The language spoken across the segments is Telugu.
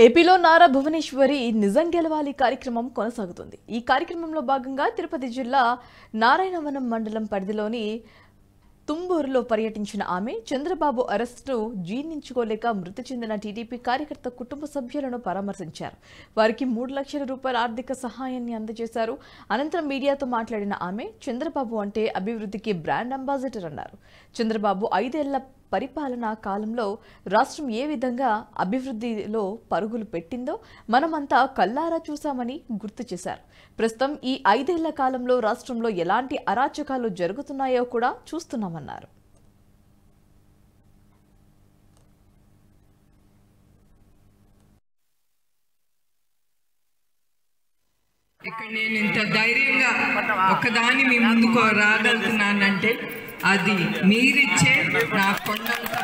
ఏపీలో నారా భువనేశ్వరి నిజం గెలవాలి కార్యక్రమం కొనసాగుతుంది. ఈ కార్యక్రమంలో భాగంగా తిరుపతి జిల్లా నారాయణవనం మండలం పరిధిలోని తుంబూరులో పర్యటించిన ఆమె చంద్రబాబు అరెస్టును జీర్ణించుకోలేక మృతి చెందిన టీడీపీ కార్యకర్త కుటుంబ సభ్యులను పరామర్శించారు. వారికి 3 లక్షల రూపాయల ఆర్థిక సహాయాన్ని అందజేశారు. అనంతరం మీడియాతో మాట్లాడిన ఆమె చంద్రబాబు అంటే అభివృద్ధికి బ్రాండ్ అంబాసిడర్ అన్నారు. చంద్రబాబు 5 ఏళ్ల పరిపాలనా కాలంలో రాష్ట్రం ఏ విధంగా అభివృద్ధిలో పరుగులు పెట్టిందో మనమంతా కల్లారా చూశామని గుర్తు చేశారు. ప్రస్తుతం ఈ 5 ఏళ్ల కాలంలో రాష్ట్రంలో ఎలాంటి అరాచకాలు జరుగుతున్నాయో కూడా చూస్తున్నామన్నారు. ఇక్కడ నేను ఇంత ధైర్యంగా ఒకదాని మీ ముందుకు రాగలుగుతున్నానంటే అది మీరిచ్చే నా కొండంత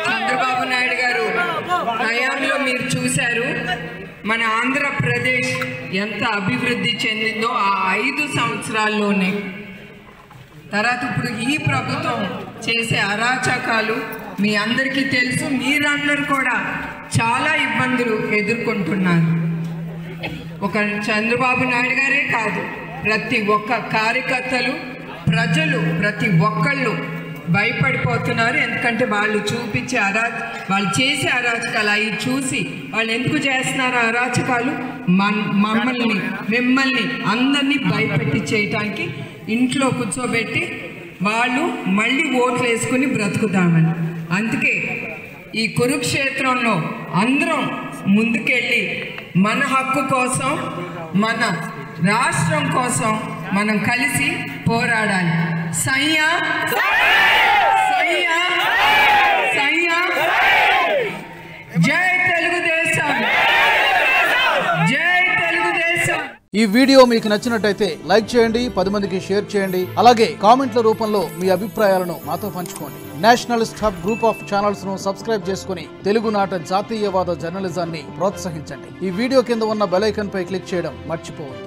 చంద్రబాబు నాయుడు గారు హయాంలో మీరు చూశారు మన ఆంధ్రప్రదేశ్ ఎంత అభివృద్ధి చెందిందో ఆ 5 సంవత్సరాల్లోనే. తర్వాత ఇప్పుడు ఈ ప్రభుత్వం చేసే అరాచకాలు మీ అందరికీ తెలుసు. మీరందరూ కూడా చాలా ఇబ్బందులు ఎదుర్కొంటున్నారు. ఒక చంద్రబాబు నాయుడు గారే కాదు, ప్రతి ఒక్క కార్యకర్తలు, ప్రజలు ప్రతి ఒక్కళ్ళు భయపడిపోతున్నారు. ఎందుకంటే వాళ్ళు చూపించే వాళ్ళు చేసే అరాచకాలు అవి చూసి వాళ్ళు ఎందుకు చేస్తున్నారు అరాచకాలు? మిమ్మల్ని అందరినీ భయపెట్టి చేయటానికి ఇంట్లో కూర్చోబెట్టి వాళ్ళు మళ్ళీ ఓట్లు వేసుకుని బ్రతుకుతామని. అందుకే ఈ కురుక్షేత్రంలో అందరం ముందుకెళ్ళి మన హక్కు కోసం, మన రాష్ట్రం కోసం మనం కలిసి పోరాడాలి. సయ్యా సయ్యా సయ్యా. జై తెలుగుదేశం, జై తెలుగుదేశం. ఈ వీడియో మీకు నచ్చినట్టయితే లైక్ చేయండి, 10 మందికి షేర్ చేయండి. అలాగే కామెంట్ల రూపంలో మీ అభిప్రాయాలను మాతో పంచుకోండి. Nationalist hub group of channels ను సబ్స్క్రైబ్ చేసుకుని తెలుగునాట జాతీయవాద జర్నలిజాన్ని ప్రోత్సహించండి. ఈ వీడియో కింద ఉన్న బెల్ ఐకాన్ పై క్లిక్ చేయడం మర్చిపోవద్దు.